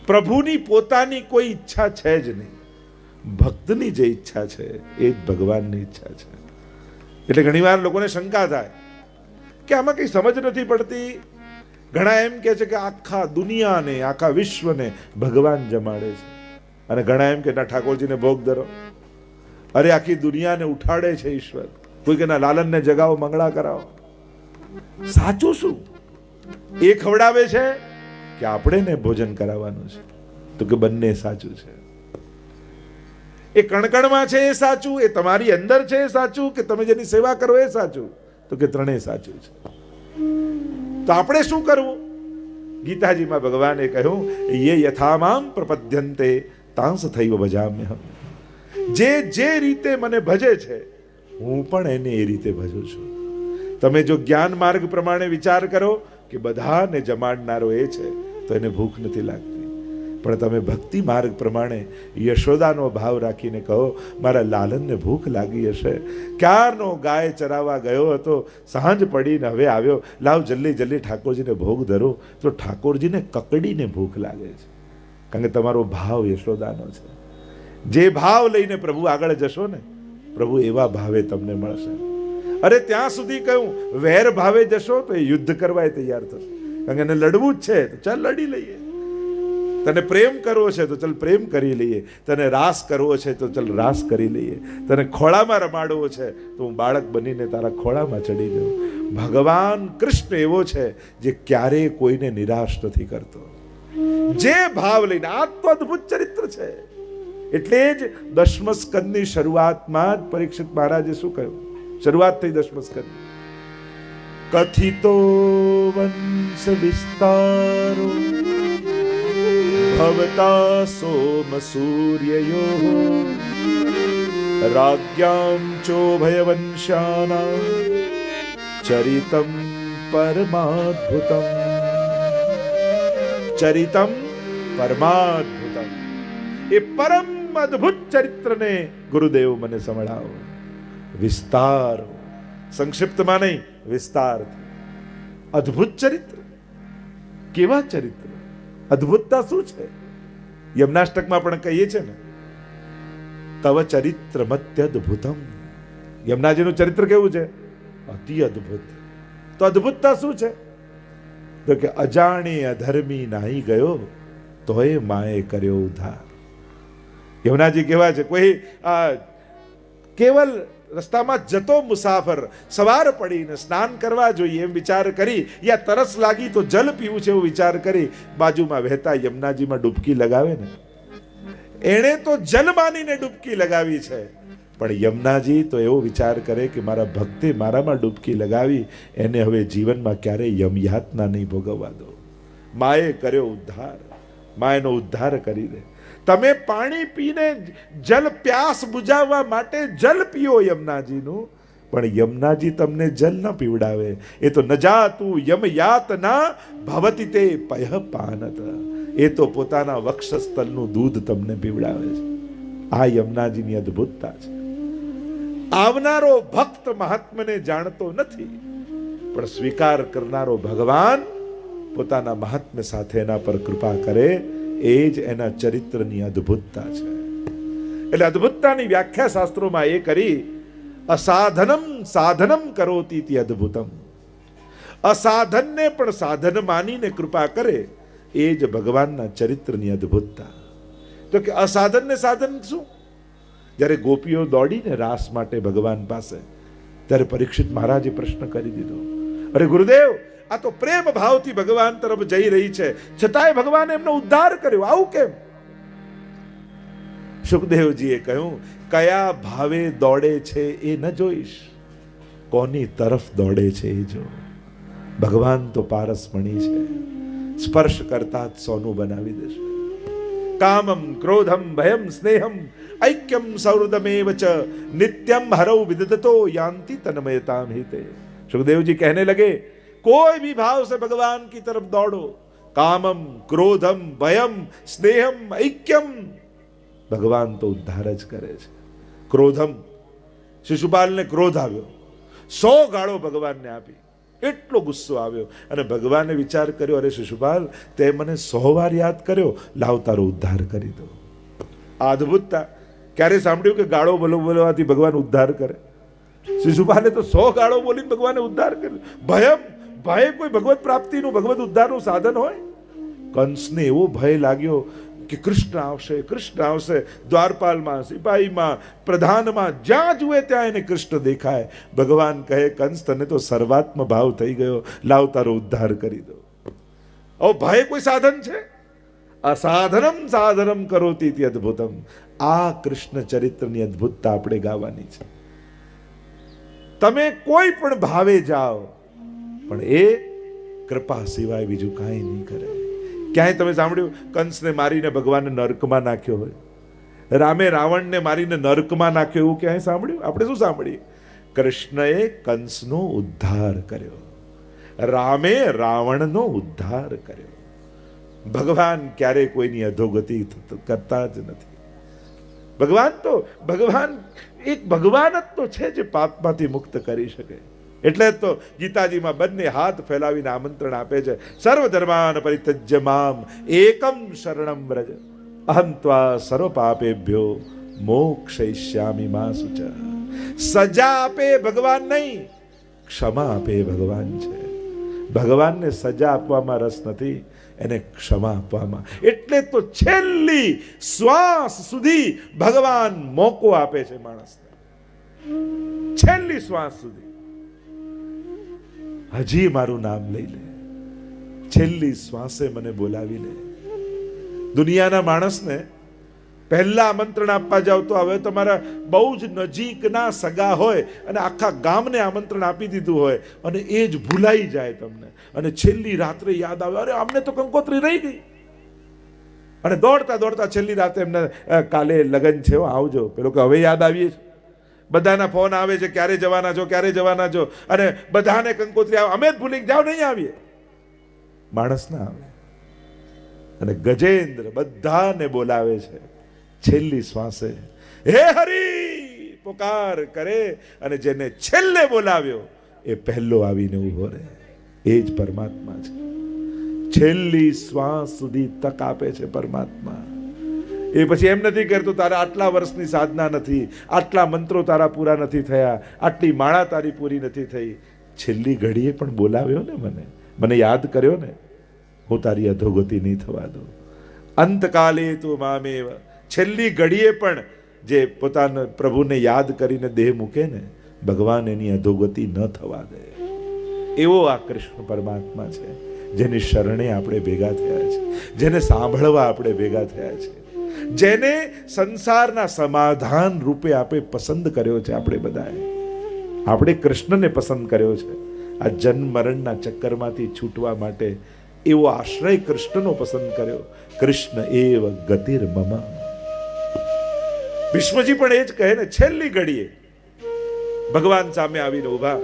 પ્રભુની પોતાની કોઈ ઈચ્છા છે જ નહીં, ભક્તની જે ઈચ્છા છે એ જ ભગવાનની ઈચ્છા છે. એટલે ઘણીવાર લોકોને શંકા થાય કે આમાં કઈ સમજ નથી પડતી. ઘણા એમ કહે છે કે આખા દુનિયાને, આખા વિશ્વને ભગવાન જમાડે છે, અને ઘણા એમ કે ના, ઠાકોરજીને ભોગ ધરો. અરે આખી દુનિયાને ઉઠાડે છે ઈશ્વર. કોઈ કે ના, લાલનને જગાવો, મંગળા કરાવો. સાચું શું? એ ખવડાવે છે કે આપણે ને ભોજન કરાવવાનું છે? તો કે બંને સાચું છે. એ કણકણમાં છે એ સાચું, એ તમારી અંદર છે એ સાચું, કે તમે જેની સેવા કરો એ સાચું? તો કે ત્રણેય સાચું છે. તો આપણે શું કરવું? ગીતાજીમાં ભગવાને કહ્યું, યે યથામામ પ્રપદ્યન્તે તાંસ થૈવ ભજામ્યહમ. જે રીતે મને ભજે છે હું પણ એને એ રીતે ભજું છું. તમે જો જ્ઞાન માર્ગ પ્રમાણે વિચાર કરો કે બધાને જમાડનારો એ છે તો એને ભૂખ નથી લાગતી. પણ તમે ભક્તિ માર્ગ પ્રમાણે યશોદાનો ભાવ રાખીને કહો, મારા લાલનને ભૂખ લાગી હશે, ક્યારનો ગાય ચરાવવા ગયો હતો, સાંજ પડીને હવે આવ્યો, લાવ જલ્દી જલ્દી ઠાકોરજીને ભોગ ધરો. તો ઠાકોરજીને કકડીને ભૂખ લાગે છે, કારણ કે તમારો ભાવ યશોદાનો છે. જે ભાવ લઈને પ્રભુ આગળ જશો ને, પ્રભુ એવા ભાવે તમને મળશે. અરે ત્યાં સુધી કહ્યું, વેર ભાવે જશો તો એ યુદ્ધ કરવા તૈયાર થશે, કારણ કે એને લડવું જ છે તો ચાલ લડી લઈએ. તને પ્રેમ કરવો છે તો ચાલ પ્રેમ કરી લઈએ, તને રાસ કરવો છે તો ચાલ રાસ કરી લઈએ, તને ખોળામાં રમાડવો છે તો હું બાળક બનીને તારા ખોળામાં ચડી જાઉં. ભગવાન કૃષ્ણ એવો છે જે ક્યારેય કોઈને નિરાશ નથી કરતો. જે ભાવ લઈને, આ તો અદ્ભુત ચરિત્ર છે. એટલે જ દશમ સ્કંદની શરૂઆતમાં જ પરીક્ષિત મહારાજે શું કહ્યું? શરૂઆત થઈ દશમ સ્કંદ. કથિતો વંશ વિસ્તારો ભવતા સોમ સૂર્યયો રાજ્યામ ચોભયવંશાના ચરિતમ પરમાદ્ભુતમ. ચરિતમ પરમાદ્ભુતમ. એ પરમ અદ્ભુત ચરિત્રને ગુરુદેવ મને સંભળાવો. વિસ્તાર, સંક્ષિપ્તમાં નહીં, વિસ્તાર. અદ્ભુત ચરિત્ર. કેવા ચરિત્ર? અદ્ભુતતા શું છે? યમનાષ્ટકમાં પણ કહીએ છે ને, તવ ચરિત્ર મત્યદ્ભુતમ. યમનાજીનું ચરિત્ર કેવું છે? અતિ અદ્ભુત. તો અદ્ભુતતા શું છે? તો કે અજાણે અધર્મી નાહી ગયો તોય માએ કર્યો ઉદ્ધાર. યમુનાજી કેવા છે? કોઈ કેવલ રસ્તામાં જતો મુસાફર સવાર પડીને સ્નાન કરવા જોઈએ એમ વિચાર કરી, યા તરસ લાગી તો જલ પીવું છે એવો વિચાર કરી બાજુમાં વહેતા યમુનાજીમાં ડૂબકી લગાવે ને, એણે તો જલ માનીને ડૂબકી લગાવી છે, પણ યમુનાજી તો એવો વિચાર કરે કે મારા ભક્તે મારામાં ડૂબકી લગાવી, એને હવે જીવનમાં ક્યારેય યમયાતના નહીં ભોગવવા દો. માએ કર્યો ઉદ્ધાર, મા એનો ઉદ્ધાર કરી દે. તમે પાણી પીને જલ પ્યાસ બુજાવવા માટે જલ પીઓ યમુનાજીનું, પણ યમુનાજી તમને જલ ન પીવડાવે. એ તો ન જાતું યમયાતના ભવતિ તે પય પાનત. એ તો પોતાના વક્ષસ્થલનું દૂધ તમને પીવડાવે છે. આ યમુનાજીની અદ્ભુતતા છે. આવનારો ભક્ત મહાત્મને જાણતો નથી, પણ સ્વીકાર કરનારો ભગવાન પોતાના મહાત્મ્ય સાથે એના પર કૃપા કરે. એ જ એના ચરિત્રની અદ્ભુતતા છે. એટલે અદ્ભુતતાની વ્યાખ્યા શાસ્ત્રોમાં એ કરી, અસાધનમ સાધનમ કરોતિ ઇતિ અદ્ભુતમ. અસાધનને પણ સાધન માનીને કૃપા કરે, એ જ ભગવાનના ચરિત્રની અદ્ભુતતા. તો કે અસાધનને સાધન શું? જ્યારે ગોપીઓ દોડીને રાસ માટે ભગવાન પાસે, ત્યારે પરીક્ષિત મહારાજે પ્રશ્ન કરી દીધો, અરે ગુરુદેવ, આ તો પ્રેમ ભાવથી ભગવાન તરફ જઈ રહી છે, છતાંય ભગવાને એમનો ઉદ્ધાર કર્યો, આવું કેમ? સુખદેવજીએ કહ્યું, કયા ભાવે દોડે છે એ ન જોઈશ, કોની તરફ દોડે છે એ જો. ભગવાન તો પારસમણી છે, સ્પર્શ કરતા જ સોનું બનાવી દેશે. કામમ ક્રોધમ ભયમ સ્નેહમ ઐક્યમ સૌહૃદમેવ ચ નિત્યમ હરૌ વિદધતો યાન્તિ તન્મયતામ હિતે. સુખદેવજી कहने लगे, कोई भी भाव से भगवान की तरफ दौड़ो, कामम क्रोधम भयम स्नेहम ऐक्यम, भगवान तो उद्धार જ કરે છે. ક્રોધમ, શિશુપાલને ક્રોધ આવ્યો, 100 ગાળો ભગવાનને આપી, એટલો ગુસ્સો આવ્યો અને ભગવાને વિચાર કર્યો, અરે શિશુપાલ, તે મને 100 વાર યાદ કર્યો, લાવ તારો ઉદ્ધાર કરી દો. આ અદ્ભુતતા. ક્યારે સાંભળ્યું કે ગાળો બોલવાથી ભગવાન ઉદ્ધાર કરે? શિશુપાલે તો 100 ગાળો બોલીને ભગવાને ઉદ્ધાર કર્યો. ભય કોઈ ભગવત પ્રાપ્તિનું, ભગવત ઉદ્ધારનું સાધન હોય? કંસને એવો ભય લાગ્યો કે કૃષ્ણ આવશે. દ્વારપાલમાં, સિપાહીમાં, પ્રધાનમાં, જ્યાં જુએ ત્યાં એને કૃષ્ણ દેખાય. ભગવાન કહે, કંસ, તને તો સર્વાત્મ ભાવ થઈ ગયો, લાવ તારો ઉદ્ધાર કરી દો. ભય કોઈ સાધન છે? અસાધનમ સાધનમ કરોતિ ઇતિ અદ્ભુતમ. આ કૃષ્ણ ચરિત્રની અદ્ભુતતા આપણે ગાવાની છે. તમે કોઈ પણ ભાવે જાઓ, પણ એ કૃપા સિવાય બીજું કાંઈ નહીં કરે. ક્યાંય તમે સાંભળ્યું કંસને મારીને ભગવાનને નરકમાં નાખ્યો હોય? રામે રાવણને મારીને નરકમાં નાખ્યો એવું ક્યાંય સાંભળ્યું? આપણે શું સાંભળીએ? કૃષ્ણએ કંસનો ઉદ્ધાર કર્યો, રામે રાવણનો ઉદ્ધાર કર્યો. ભગવાન ક્યારેય કોઈની અધોગતિ કરતા જ નથી. ભગવાન જ તો છે જે પાપમાંથી મુક્ત કરી શકે. એટલે તો ગીતાજીમાં બંને હાથ ફેલાવીને આમંત્રણ આપે છે, સર્વ ધર્માન પરિત્યજ્ય મામ એકમ શરણમ વ્રજ, અહમ ત્વા સર્વ પાપેભ્યો મોક્ષયિષ્યામિ મા શુચ. સજા આપે ભગવાન નહીં, ક્ષમા આપે ભગવાન છે. ભગવાનને સજા આપવામાં રસ નથી, એને ક્ષમા આપવામાં. એટલે તો છેલ્લી શ્વાસ સુધી ભગવાન મોકો આપે છે માણસને. છેલ્લી શ્વાસ સુધી હજી મારું નામ લઈ લે, છેલ્લી શ્વાસે મને બોલાવી લે. દુનિયાના માણસને પહેલા આમંત્રણ આપવા જાવ તો હવે તમારા બહુ જ નજીકના સગા હોય અને આખા ગામને આમંત્રણ આપી દીધું હોય અને એ જ ભૂલાઈ જાય તમને, અને છેલ્લી રાત્રે યાદ આવે, અરે આમને તો કંકોત્રી રહી ગઈ, અને દોડતા છેલ્લી રાતે એમને કાલે લગ્ન છે, આવજો. પેલો કે હવે યાદ આવીએ છે. બધાના ફોન આવે છે, ક્યારે જવાના છો, અને બધાને કંકોત્રી આવે, અમે જ ભૂલી જાવ, નહીં આવીએ. માણસ ના આવે. અને ગજેન્દ્ર બધાને બોલાવે છે છેલ્લી શ્વાસે, હે હરી પુકાર કરે, અને જેને છેલ્લે બોલાવ્યો એ પહેલો આવીને ઉભો રહે. એ જ પરમાત્મા છે. છેલ્લી શ્વાસ સુધી તક આપે છે પરમાત્મા. એ પછી એમ નથી કરતો, તારા આટલા વર્ષની સાધના નથી, આટલા મંત્રો તારા પૂરા નથી થયા, આટલી માળા તારી પૂરી નથી થઈ, છેલ્લી ઘડીએ પણ બોલાવ્યો ને, મને યાદ કર્યો ને, હું તારી અધોગતિ નહીં થવા દઉં. અંતકાલે તું મામેવ. છેલ્લી ઘડીએ પણ જે પોતાના પ્રભુને યાદ કરીને દેહ મૂકે ને, ભગવાન એની અધોગતિ ન થવા દે. એવો આ કૃષ્ણ પરમાત્મા છે, જેની શરણે આપણે ભેગા થયા છે, જેને સાંભળવા આપણે ભેગા થયા છે, જેને સંસારના સમાધાન રૂપે આપણે પસંદ કર્યો છે. આપણે કૃષ્ણને પસંદ કર્યો છે. આ જન્મ મરણના ચક્કરમાંથી છૂટવા માટે એવો આશ્રય કૃષ્ણનો પસંદ કર્યો. કૃષ્ણ એવ ગતિર મમ. ભીષ્મજી પણ એ જ કહે ને, છેલ્લી ઘડીએ ભગવાન સામે આવીને ઉભા,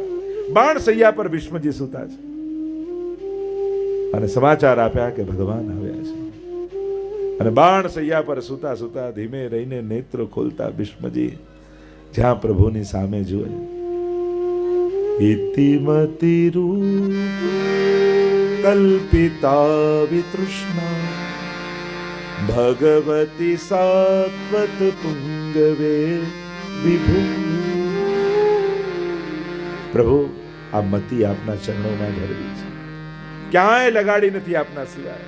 બાણ સૈયા પર ભીષ્મજી સૂતા છે, અને સમાચાર આપ્યા કે ભગવાન આવ્યા છે. અને બાણ સૈયા પર સૂતા સૂતા ધીમે રહીને નેત્ર ખોલતા ભીષ્મજી જ્યાં પ્રભુની સામે જુએ, ઇતિમતિ રૂપ કલ્પિતા વિતૃષ્ણા ભગવતી સાત્વત પુંગવે વિભુ. પ્રભુ, આ મતિ આપના ચરણોમાં ધરવી છે, ક્યાંય લગાડી નથી આપના સિવાય.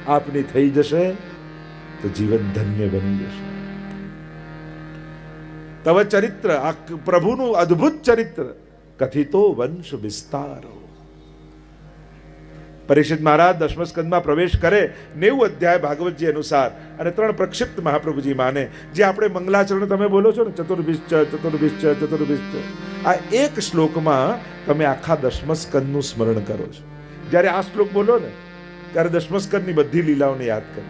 આપની થઈ જશે તો જીવન ધન્ય બની જશે. તવ ચરિત્ર, આ પ્રભુનું અદ્ભુત ચરિત્ર, કથિતો વંશ વિસ્તારો. પરીક્ષિત મહારાજ દશમ સ્કંદમાં પ્રવેશ કરે 90 અધ્યાય ભાગવતજી અનુસાર, અને 3 પ્રક્ષિપ્ત મહાપ્રભુજી માને, જે આપણે મંગલાચરણ તમે બોલો છો ને, ચતુર્ભિશ્ચ. આ એક શ્લોકમાં તમે આખા દશમ સ્કંદનું સ્મરણ કરો છો. જ્યારે આ શ્લોક બોલો ને, ત્યારે દશમ સ્કંદની બધી લીલાઓને યાદ કરો.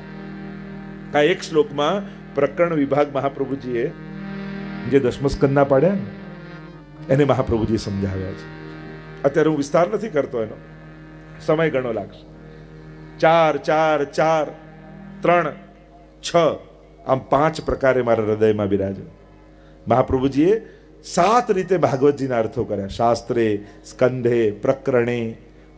આ એક શ્લોકમાં પ્રકરણ વિભાગ મહાપ્રભુજીએ જે દશમ સ્કંદના પાડ્યા ને, એને મહાપ્રભુજી સમજાવ્યા છે. અત્યારે હું વિસ્તાર નથી કરતો, એનો સમય ઘણો લાગશે. 4, 4, 4, 3, 6 આમ 5 પ્રકારે મારા હૃદયમાં બિરાજો. મહાપ્રભુજીએ 7 રીતે ભાગવતજીના અર્થો કર્યા. શાસ્ત્રે, સ્કંધે, પ્રકરણે.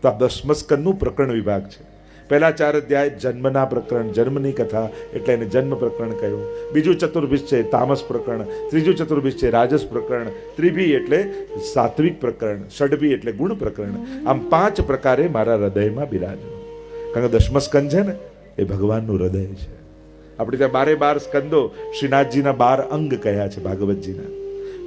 તો આ 10મ સ્કંદનું પ્રકરણ વિભાગ છે. પહેલા 4 અધ્યાય જન્મના પ્રકરણ, જન્મની કથા, એટલે એને જન્મ પ્રકરણ કહ્યું. બીજું ચતુર્ભિષ છે તામસ પ્રકરણ, ત્રીજું ચતુર્ભિષ છે રાજસ પ્રકરણ, ત્રિભી એટલે સાત્વિક પ્રકરણ, ષડભી એટલે ગુણ પ્રકરણ. આમ 5 પ્રકારે મારા હૃદયમાં બિરાજો. કારણ કે 10મ સ્કંદ છે ને એ ભગવાનનું હૃદય છે. આપણે ત્યાં 12 સ્કંદો શ્રીનાથજીના 12 અંગ કહ્યા છે ભાગવતજીના.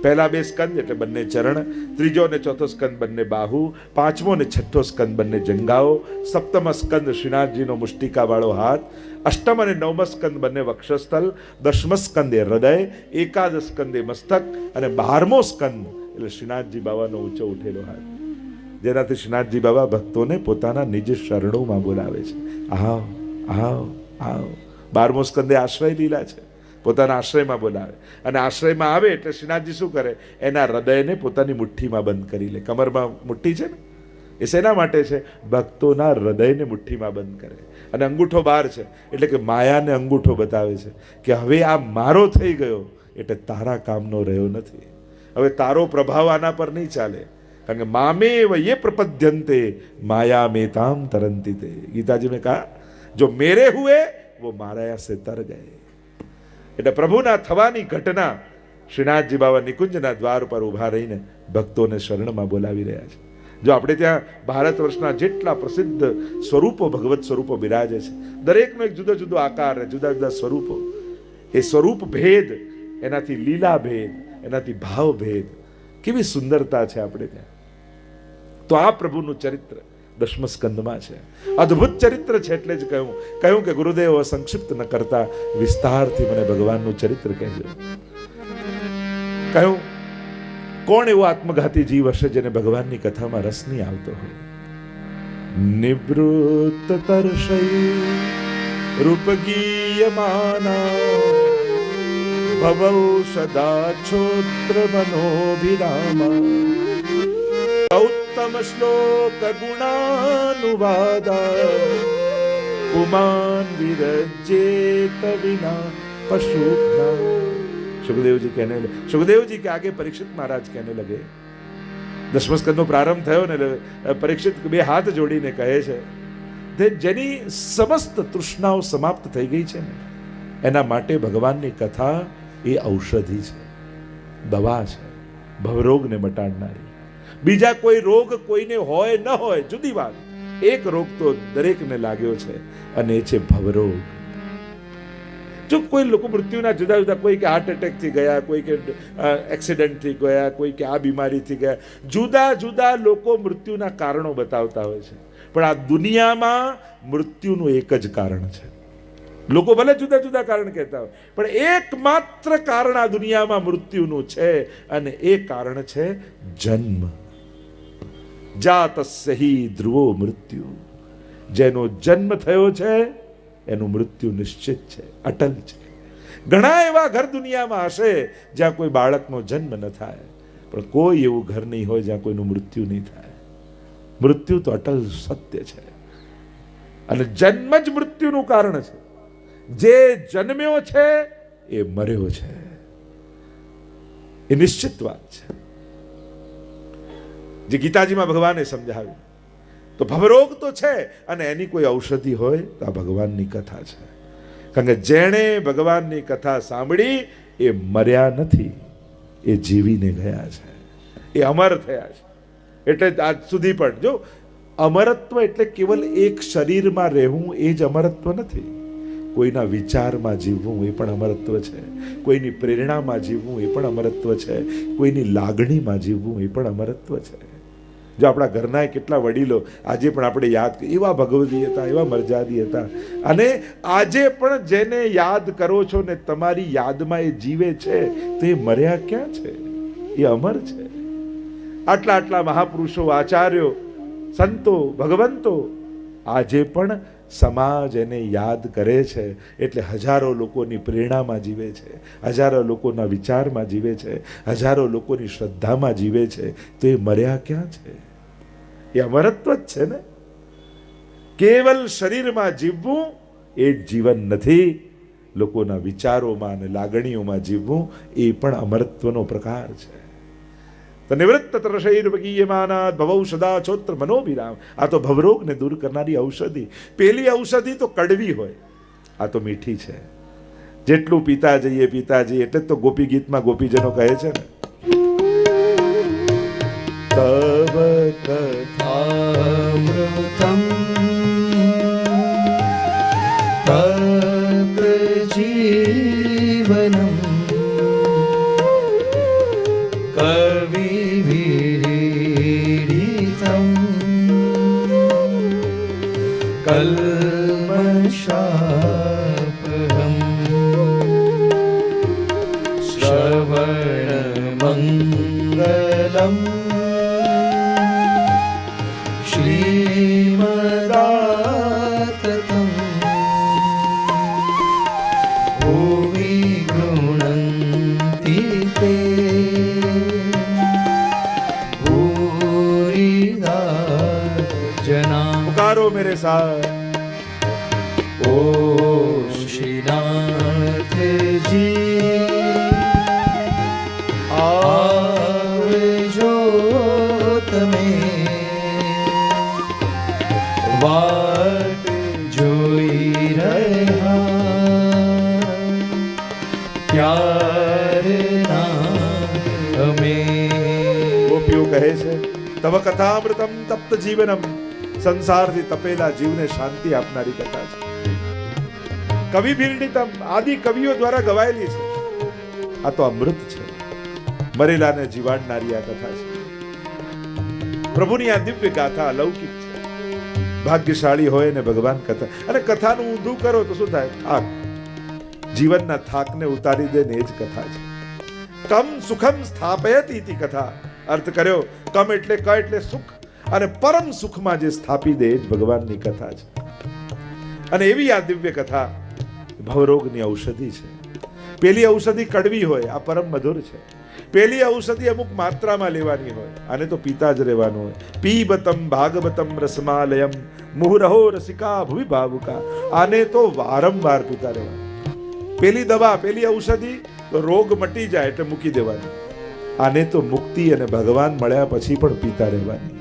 પહેલા 2 સ્કંદ એટલે બંને ચરણ, ત્રીજો અને ચોથો સ્કંદ બંને બાહુ, 5મો અને 6ઠ્ઠો સ્કંદ બંને જંગાઓ, 7મ સ્કંદ શ્રીનાથજીનો મુષ્ટિકા વાળો હાથ, 8મ અને 9મ સ્કંદ બંને વક્ષસ્થલ, 10મ સ્કંદ એ હૃદય, 11 સ્કંદ એ મસ્તક અને 12મો સ્કંદ એટલે શ્રીનાથજી બાબાનો ઊંચો ઉઠેલો હાથ, જેનાથી શ્રીનાથજી બાબા ભક્તોને પોતાના નિજ શરણોમાં બોલાવે છે. આવ આવ આવ. 12મો સ્કંદ એ આશ્રય લીલા છે, પોતાના આશ્રયમાં બોલાવે. અને આશ્રયમાં આવે એટલે શ્રીનાથજી શું કરે? એના હૃદયને પોતાની મુઠ્ઠીમાં બંધ કરી લે. કમરમાં મુઠ્ઠી છે ને, એ શેના માટે છે? ભક્તોના હૃદયને મુઠ્ઠીમાં બંધ કરે. અને અંગૂઠો બહાર છે એટલે કે માયાને અંગૂઠો બતાવે છે કે હવે આ મારો થઈ ગયો એટલે તારા કામનો રહ્યો નથી. હવે તારો પ્રભાવ આના પર નહીં ચાલે. કારણ કે મામેવ યે પ્રપદ્યંતે માયા મેતામ તરંતી તે. ગીતાજી મેં કહા જો મેરે હુએ वो माया से तर गए. એટલે પ્રભુના થવાની ઘટના શ્રીનાથજી બાબા નિકુંજના દ્વાર પર ઊભા રહીને ભક્તોને શરણમાં બોલાવી રહ્યા છે. જો આપણે ત્યાં ભારત વર્ષના જેટલા પ્રસિદ્ધ સ્વરૂપો, ભગવત સ્વરૂપો બિરાજે છે, દરેકનો એક જુદો જુદો આકાર, જુદા જુદા સ્વરૂપો. એ સ્વરૂપ ભેદ, એનાથી લીલા ભેદ, એનાથી ભાવ ભેદ, કેવી સુંદરતા છે આપણે ત્યાં. તો આ પ્રભુનું ચરિત્ર 10મ સ્કંદમાં છે. અદ્ભુત ચરિત્ર છે. એટલે જ કહ્યું કે ગુરુદેવ સંક્ષિપ્ત ન કરતા વિસ્તારથી મને ભગવાનનું ચરિત્ર કહેજો. કહ્યું કોણ એવો આત્મઘાતી જીવ હશે જેને ભગવાનની કથામાં રસ નહીં આવતો હોય? નિવૃત્ત તર્ષય રૂપગીયમાના ભવૌ સદા છોત્ર મનોભિરામા उत्तम श्लोक गुणानुवादा पुमान विरजेत विना पशुघ्ना. सुखदेव जी के आगे परीक्षित महाराज कहने लगे. 10મ સ્કંદનો પ્રારંભ થયો ને પરીક્ષિત 2 હાથ જોડીને કહે છે કે જેની સમસ્ત તૃષ્ણાઓ સમાપ્ત થઈ ગઈ છે ને એના માટે ભગવાનની કથા એ ઔષધિ છે, દવા છે, ભવરોગને મટાડનારી. બીજા કોઈ રોગ કોઈને હોય ન હોય જુદી વાત, એક રોગ તો દરેકને લાગ્યો છે અને એ છે ભવરોગ. જો કોઈ લોકો મૃત્યુના જુદા જુદા, કોઈ કે હાર્ટ એટેક થી ગયા, કોઈ કે એક્સિડન્ટ થી ગયા, કોઈ કે આ બીમારીથી ગયા, જુદા જુદા લોકો મૃત્યુના કારણો બતાવતા હોય છે. પણ આ દુનિયામાં મૃત્યુનું એક જ કારણ છે. લોકો ભલે જુદા જુદા કારણ કહેતા હોય પણ એકમાત્ર કારણ આ દુનિયામાં મૃત્યુનું છે અને એ કારણ છે જન્મ. જાતસ્ય હિ ધ્રુવો મૃત્યુ. જેનો જન્મ થયો છે એનું મૃત્યુ નિશ્ચિત છે, અટલ છે. ઘણા એવા ઘર દુનિયામાં હશે જ્યાં કોઈ બાળકનો જન્મ ન થાય, પણ કોઈ એવું ઘર નહીં હોય જ્યાં કોઈનું મૃત્યુ નહીં થાય. મૃત્યુ તો અટલ સત્ય છે અને જન્મ જ મૃત્યુનું કારણ છે. જે જન્મ્યો છે એ મર્યો છે, એ નિશ્ચિત વાત છે. જે ગીતાજીમાં ભગવાને સમજાવ્યું. તો ભવરોગ તો છે અને એની કોઈ ઔષધિ હોય તો આ ભગવાનની કથા છે. કારણ કે જેણે ભગવાનની કથા સાંભળી એ મર્યા નથી, એ જીવીને ગયા છે, એ અમર થયા છે. એટલે આજ સુધી પણ જો અમરત્વ એટલે કેવલ એક શરીરમાં રહેવું એ જ અમરત્વ નથી. કોઈના વિચારમાં જીવવું એ પણ અમરત્વ છે, કોઈની પ્રેરણામાં જીવવું એ પણ અમરત્વ છે, કોઈની લાગણીમાં જીવવું એ પણ અમરત્વ છે. જો આપણા ઘરના કેટલા વડીલો આજે પણ આપણે યાદ, એવા ભગવતી હતા, એવા મરજાદી હતા, અને આજે પણ જેને યાદ કરો છો ને તમારી યાદમાં એ જીવે છે તો એ મર્યા ક્યાં છે? એ અમર છે. આટલા આટલા મહાપુરુષો, આચાર્યો, સંતો, ભગવંતો આજે પણ સમાજ એને યાદ કરે છે. એટલે હજારો લોકોની પ્રેરણામાં જીવે છે, હજારો લોકોના વિચારમાં જીવે છે, હજારો લોકોની શ્રદ્ધામાં જીવે છે. તો એ મર્યા ક્યાં છે? એ અમરત્વ જ છે ને. કેવલ શરીરમાં જીવવું એ જ જીવન નથી. લોકોના વિચારોમાં અને લાગણીઓમાં જીવવું એ પણ અમરત્વનો પ્રકાર છે. તો નિવૃત્ત તરશૈર્વગીયમાનાદ ભવૌષધા છોત્ર મનોવિરામ. આ તો ભવરોગને દૂર કરનારી ઔષધિ. પેલી ઔષધિ તો કડવી હોય, આ તો મીઠી છે. જેટલું પીતા જઈએ એટલે તો ગોપી ગીતમાં ગોપીજનો કહે છે ને, તવ કથામૃતમ તત જીવનમ કવિ વિરીડિતમ કલ્મષાપહમ શ્રવણ મંગલમ શ્રીમદાતતમ ભુવિ ગૃણન્તિ તે ભૂરિદા જના. પુકારો મેરે સાથ. ઓ શ્રીનાથજી આવજો તમે, વાટ જોઈ રહ્યા ક્યારના અમે. ગોપીઓ કહે છે, તવ કથામૃતમ તપ્ત જીવનમ. સંસારથી તપેલા જીવને શાંતિ આપનારી કથા છે. કવિ બિરડિતમ, આદિ કવિઓ દ્વારા ગવાયેલી છે. આ તો અમૃત છે, મરેલાને જીવાડનારી આ કથા છે. પ્રભુની આ દિવ્ય ગાથા અલૌકિક છે. ભાગ્યશાળી હોય ને ભગવાન કથા. અને કથાનું ઊંધું કરો તો શું થાય? થાક, જીવનના થાકને ઉતારી દે ને એ જ કથા છે. કમ સુખમ સ્થાપયત ઇતિ કથા. અર્થ કર્યો, કમ એટલે ક એટલે સુખ, અને પરમ સુખમાં જે સ્થાપી દે એ જ ભગવાનની કથા છે. અને એવી આ દિવ્ય કથા ભવરોગની ઔષધિ છે. પેલી ઔષધિ કડવી હોય, આ પરમ મધુર છે. પેલી ઔષધિ અમુક માત્રામાં લેવાની હોય, આને તો પીતા જ રહેવાનું હોય. પીબતમ ભાગવતમ રસમાલયમ મુહુરહો રસિકા ભુવિ ભાવુકા. આને તો વારંવાર પીતા રહેવાનું. પેલી દવા, પેલી ઔષધિ તો રોગ મટી જાય એટલે મૂકી દેવાની. આને તો મુક્તિ અને ભગવાન મળ્યા પછી પણ પીતા રહેવાની.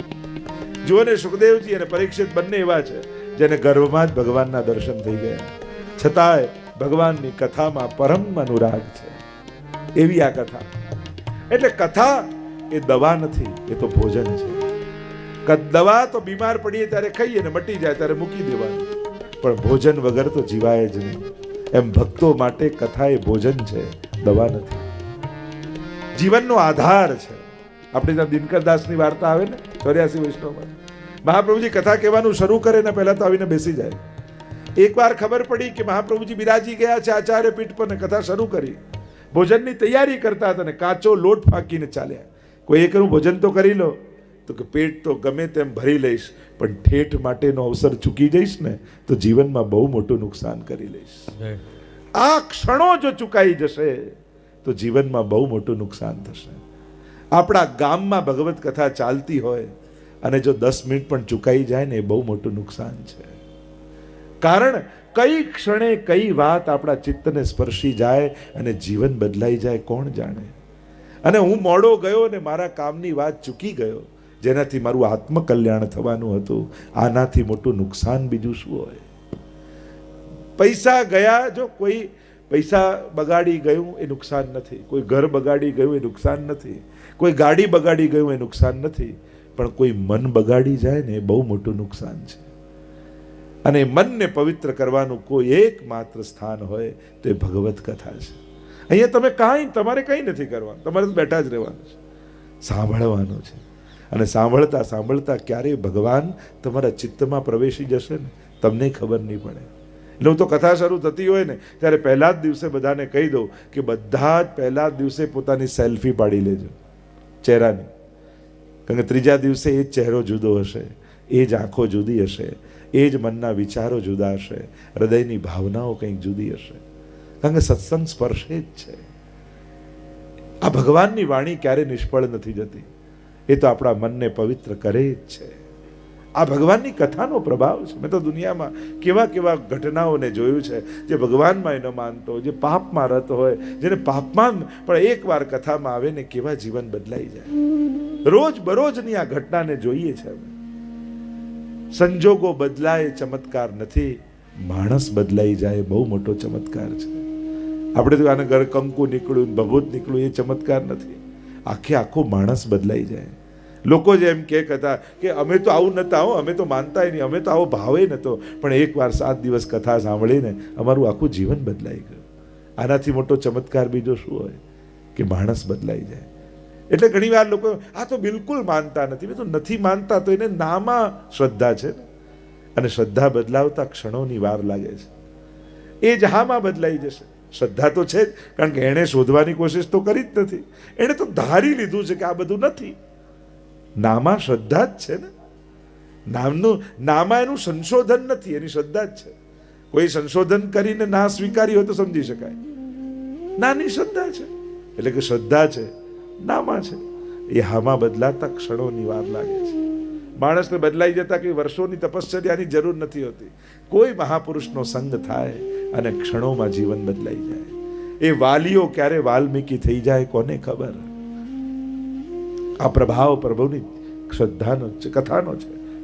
જુઓ ને, સુખદેવજી અને પરીક્ષિત બંને એવા છે જેને ગર્ભમાં જ ભગવાનના દર્શન થઈ ગયા, છતાંય ભગવાનની કથામાં પરમ અનુરાગ છે. એવી આ કથા. એટલે કથા એ દવા નથી, એ તો ભોજન છે. દવા તો બીમાર પડીએ ત્યારે ખાઈએ ને મટી જાય ત્યારે મૂકી દેવાની, પણ ભોજન વગર તો જીવાય જ નહીં. એમ ભક્તો માટે કથા એ ભોજન છે, દવા નથી. જીવનનો આધાર છે. આપણે ત્યાં દિનકરદાસની વાર્તા આવે ને 84 વૈષ્ણવમાં, મહાપ્રભુજી કથા કહેવાનું શરૂ કરે ને પહેલા તો આવીને બેસી જાય. એકવાર ખબર પડી કે મહાપ્રભુજી બિરાજી ગયા છે આચાર્ય પીઠ પર, કથા શરૂ કરી. ભોજનની તૈયારી કરતા હતા ને કાચો લોટ ફાંકીને ચાલ્યા. કોઈ એકનું ભોજન તો કરી લો, તો કે પેટ તો ગમે તેમ ભરી લઈશ, પણ ઠેઠ માટેનો અવસર ચૂકી જઈશ ને તો જીવનમાં બહુ મોટું નુકસાન કરી લઈશ. આ ક્ષણો જો ચૂકાઈ જશે તો જીવનમાં બહુ મોટું નુકસાન થશે. આપણા ગામમાં ભગવત કથા ચાલતી હોય અને જો 10 મિનિટ પણ ચૂકાઈ જાય ને એ બહુ મોટું નુકસાન છે. કારણ કઈ ક્ષણે કઈ વાત આપણા ચિત્તને સ્પર્શી જાય અને જીવન બદલાઈ જાય કોણ જાણે. અને હું મોડો ગયો ને મારા કામની વાત ચૂકી ગયો, જેનાથી મારું આત્મકલ્યાણ થવાનું હતું. આનાથી મોટું નુકસાન બીજું શું હોય? પૈસા ગયા, જો કોઈ પૈસા બગાડી ગયું એ નુકસાન નથી, કોઈ ઘર બગાડી ગયું એ નુકસાન નથી, કોઈ ગાડી બગાડી ગયું એ નુકસાન નથી, પણ કોઈ મન બગાડી જાય ને એ બહુ મોટું નુકસાન છે. અને મનને પવિત્ર કરવાનું કોઈ એકમાત્ર સ્થાન હોય તો એ ભગવત કથા છે. અહીંયા તમે તમારે કંઈ નથી કરવાનું, તમારે તો બેઠા જ રહેવાનું છે, સાંભળવાનું છે. અને સાંભળતા સાંભળતા ક્યારે ભગવાન તમારા ચિત્તમાં પ્રવેશી જશે ને તમને ખબર નહીં પડે. એટલે હું તો કથા શરૂ થતી હોય ને ત્યારે પહેલા જ દિવસે બધાને કહી દઉં કે બધા જ પહેલા જ દિવસે પોતાની સેલ્ફી પાડી લેજો ચહેરાની. કારણ કે ત્રીજા દિવસે એ જ ચહેરો જુદો હશે, એ જ આંખો જુદી હશે, એ જ મનના વિચારો જુદા હશે, હૃદયની ભાવનાઓ કંઈક જુદી હશે. કારણ કે સત્સંગ સ્પર્શે જ છે. આ ભગવાનની વાણી ક્યારે નિષ્ફળ નથી જતી, એ તો આપણા મનને પવિત્ર કરે જ છે. આ ભગવાનની કથાનો પ્રભાવ છે. મેં તો દુનિયામાં કેવા કેવા ઘટનાઓને જોયું છે, જે ભગવાનમાં ન માનતો, જે પાપમાં રત હોય, જેને પાપમાં પણ એકવાર કથામાં આવે ને કેવા જીવન બદલાઈ જાય. રોજ બરોજની આ ઘટનાને જોઈએ છે. સંજોગો બદલાય ચમત્કાર નથી, માણસ બદલાઈ જાય બહુ મોટો ચમત્કાર છે. આપણે તો આને ઘર કંકુ નીકળ્યું, ભભૂત નીકળ્યું, એ ચમત્કાર નથી. આખો માણસ બદલાઈ જાય. લોકો જે એમ કહેતા કે અમે તો આવું નતા હો, અમે તો માનતા નહીં, અમે તો આવો ભાવે નતો, પણ એકવાર 7 દિવસ કથા સાંભળીને અમારું આખું જીવન બદલાઈ ગયું. આનાથી મોટો ચમત્કાર બીજો શું હોય કે માણસ બદલાઈ જાય. એટલે ઘણી વાર લોકો આ તો બિલકુલ માનતા નથી. મેં તો નથી માનતા, તો એને નામાં શ્રદ્ધા છે ને, અને શ્રદ્ધા બદલાવતા ક્ષણોની વાર લાગે છે. એ જ હામાં બદલાઈ જશે. શ્રદ્ધા તો છે જ, કારણ કે એણે શોધવાની કોશિશ તો કરી જ નથી. એણે તો ધારી લીધું છે કે આ બધું નથી. નામાં શ્રદ્ધા જ છે ને. નામાં એનું સંશોધન નથી, એની શ્રદ્ધા જ છે. કોઈ સંશોધન કરીને ના સ્વીકારી હોય તો સમજી શકાય. નાની શ્રદ્ધા છે, એટલે કે શ્રદ્ધા છે નામાં છે. એ હામાં બદલાતા ક્ષણોની વાર લાગે છે. માણસને બદલાઈ જતા કે વર્ષોની તપશ્ચર્યાની જરૂર નથી હોતી. કોઈ મહાપુરુષનો સંગ થાય અને ક્ષણોમાં જીવન બદલાઈ જાય. એ વાલીઓ ક્યારે વાલ્મીકી થઈ જાય કોને ખબર. આ પ્રભાવ પ્રભુની શ્રદ્ધાનો છે, કથાનો છે.